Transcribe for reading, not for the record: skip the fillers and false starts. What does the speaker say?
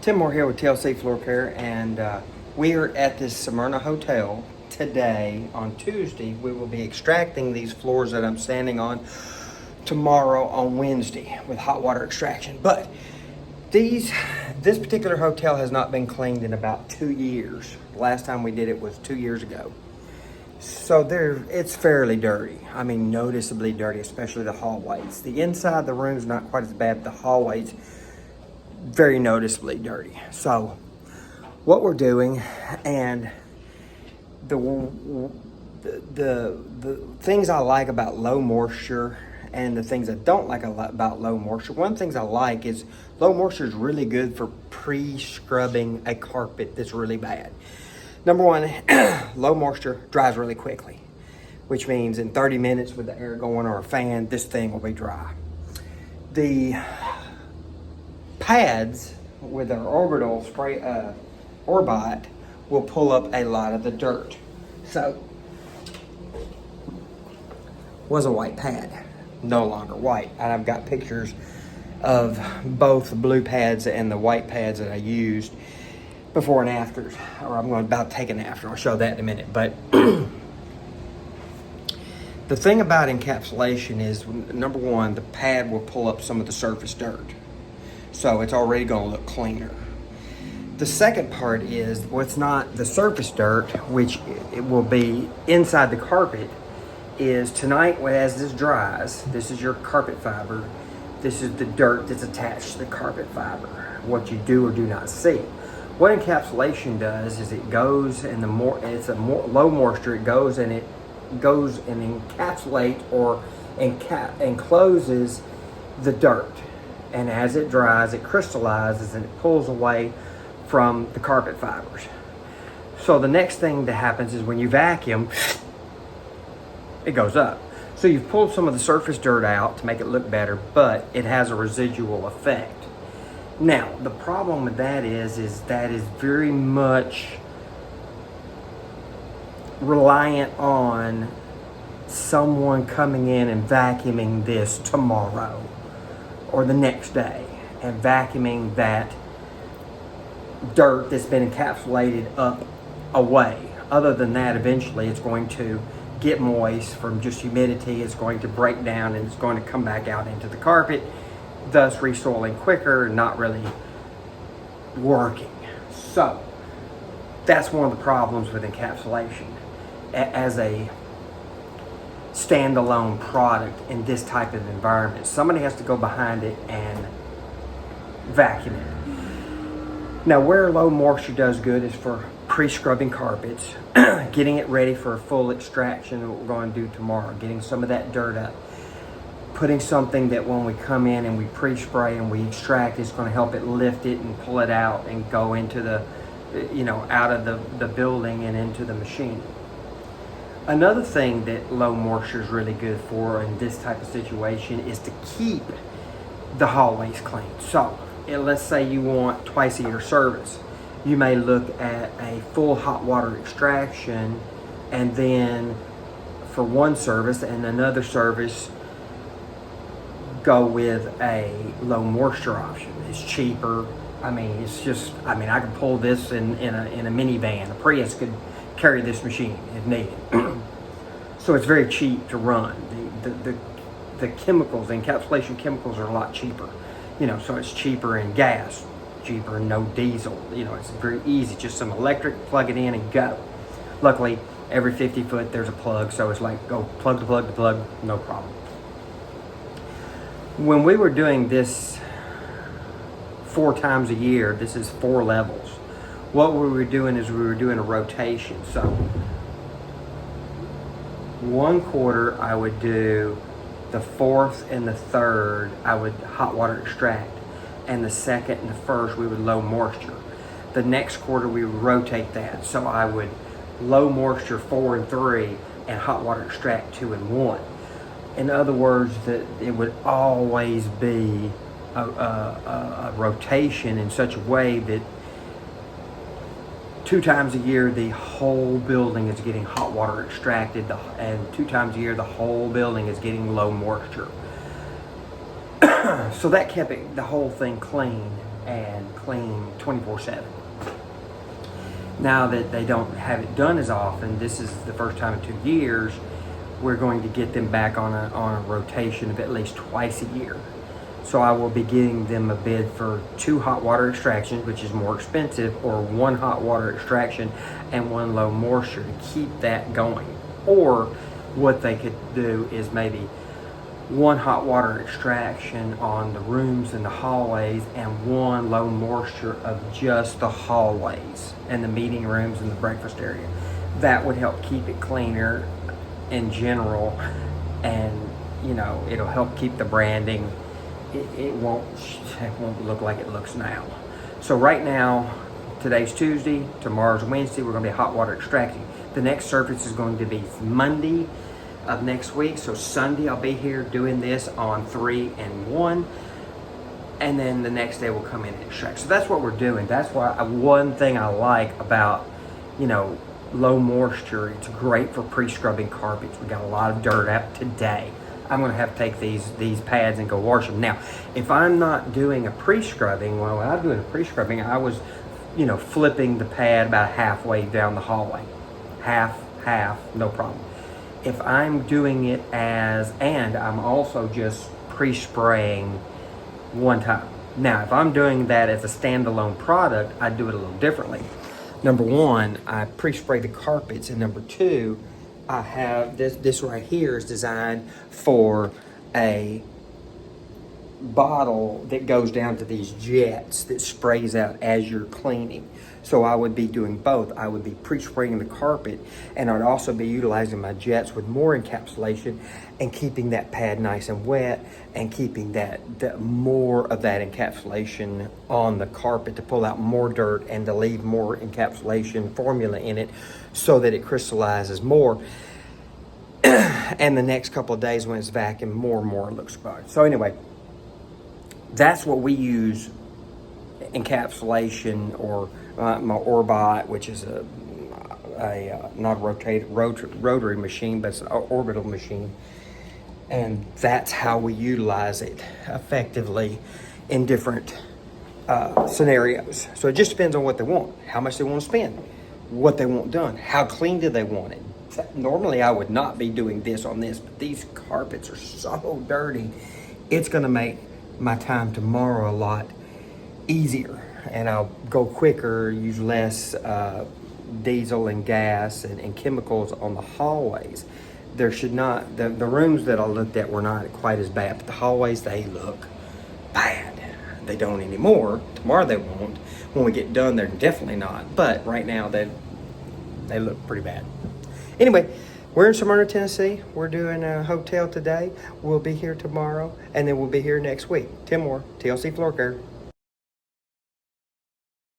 Tim Moore here with TLC Floor Care, and we are at this Smyrna Hotel today. On Tuesday, we will be extracting these floors that I'm standing on tomorrow on Wednesday with hot water extraction. But this particular hotel has not been cleaned in about 2 years. Last time we did it was 2 years ago. So it's fairly dirty. I mean, noticeably dirty, especially the hallways. The inside of the room's not quite as bad, but the hallways very noticeably dirty. So what we're doing, and the things I like about low moisture and the things I don't like about low moisture, one of the things I like is low moisture is really good for pre-scrubbing a carpet that's really bad. Number one, low moisture dries really quickly, which means in 30 minutes with the air going or a fan, this thing will be dry. The pads with our orbital spray Orbite will pull up a lot of the dirt. So was a white pad, no longer white. And I've got pictures of both the blue pads and the white pads that I used before and afters, or I'm going to about take an after. I'll show that in a minute. But the thing about encapsulation is, number one, the pad will pull up some of the surface dirt. So it's already going to look cleaner. The second part is what's not the surface dirt, which it will be inside the carpet, is tonight as this dries, this is your carpet fiber. This is the dirt that's attached to the carpet fiber, what you do or do not see. What encapsulation does is it goes and it's a low moisture, it goes and encapsulates or encloses the dirt. And as it dries, it crystallizes and it pulls away from the carpet fibers. So the next thing that happens is when you vacuum, it goes up. So you've pulled some of the surface dirt out to make it look better, but it has a residual effect. Now, the problem with that is that is very much reliant on someone coming in and vacuuming this tomorrow or the next day and vacuuming that dirt that's been encapsulated up away. Other than that, eventually it's going to get moist from just humidity. It's going to break down and it's going to come back out into the carpet, thus resoiling quicker and not really working. So that's one of the problems with encapsulation as a standalone product in this type of environment. Somebody has to go behind it and vacuum it. Now, where low moisture does good is for pre-scrubbing carpets, getting it ready for a full extraction that we're going to do tomorrow, getting some of that dirt up, putting something that when we come in and we pre-spray and we extract, it's going to help it lift it and pull it out and go into the, out of the building and into the machine. Another thing that low moisture is really good for in this type of situation is to keep the hallways clean. So let's say you want twice a year service. You may look at a full hot water extraction and then for one service and another service go with a low moisture option. It's cheaper. I mean, I could pull this in a minivan. A Prius could carry this machine if needed. So it's very cheap to run. The chemicals, the encapsulation chemicals are a lot cheaper. So it's cheaper in gas, cheaper in no diesel. It's very easy, just some electric, plug it in and go. Luckily, every 50 foot there's a plug, so it's like go plug the plug, no problem. When we were doing this 4 times a year, this is 4 levels. What we were doing is we were doing a rotation. So 1 quarter I would do, the 4th and the 3rd I would hot water extract, and the 2nd and the 1st we would low moisture. The next quarter we would rotate that. So I would low moisture 4 and 3 and hot water extract 2 and 1. In other words, that it would always be a rotation in such a way that 2 times a year the whole building is getting hot water extracted, and 2 times a year the whole building is getting low moisture. So that kept the whole thing clean and clean 24/7. Now that they don't have it done as often, this is the first time in 2 years, we're going to get them back on a rotation of at least twice a year. So I will be getting them a bid for 2 hot water extractions, which is more expensive, or 1 hot water extraction and 1 low moisture to keep that going. Or what they could do is maybe 1 hot water extraction on the rooms and the hallways and 1 low moisture of just the hallways and the meeting rooms and the breakfast area. That would help keep it cleaner in general, and you know, it'll help keep the branding. It won't look like it looks now. So right now, today's Tuesday, tomorrow's Wednesday, we're going to be hot water extracting. The next service is going to be Monday of next week. So Sunday I'll be here doing this on 3 and 1, and then the next day we'll come in and extract. So that's what we're doing. That's why one thing I like about, you know, low moisture, it's great for pre-scrubbing carpets. We got a lot of dirt out today. I'm going to have to take these pads and go wash them. Now, if I'm not doing a pre-scrubbing, well, when I'm doing a pre-scrubbing, I was, you know, flipping the pad about halfway down the hallway. Half, no problem. If I'm doing it and I'm also just pre-spraying one time. Now, if I'm doing that as a standalone product, I do it a little differently. Number 1, I pre-spray the carpets, and number 2, I have this right here is designed for a bottle that goes down to these jets that sprays out as you're cleaning. So I would be doing both. I would be pre-spraying the carpet, and I'd also be utilizing my jets with more encapsulation and keeping that pad nice and wet, and keeping that more of that encapsulation on the carpet to pull out more dirt and to leave more encapsulation formula in it so that it crystallizes more. And the next couple of days when it's vacuumed, more and more looks good. So anyway, that's what we use encapsulation, or my Orbot, which is a not a rotary machine, but it's an orbital machine. And that's how we utilize it effectively in different scenarios. So it just depends on what they want, how much they want to spend, what they want done, how clean do they want it. Normally I would not be doing this on this, but these carpets are so dirty, it's going to make my time tomorrow a lot easier, and I'll go quicker, use less diesel and gas and chemicals on the hallways. There should not, the rooms that I looked at were not quite as bad, but the hallways, they look bad. They don't anymore. Tomorrow they won't. When we get done, they're definitely not. But right now, they look pretty bad. Anyway, we're in Smyrna, Tennessee. We're doing a hotel today. We'll be here tomorrow, and then we'll be here next week. Tim Moore, TLC Floor Care.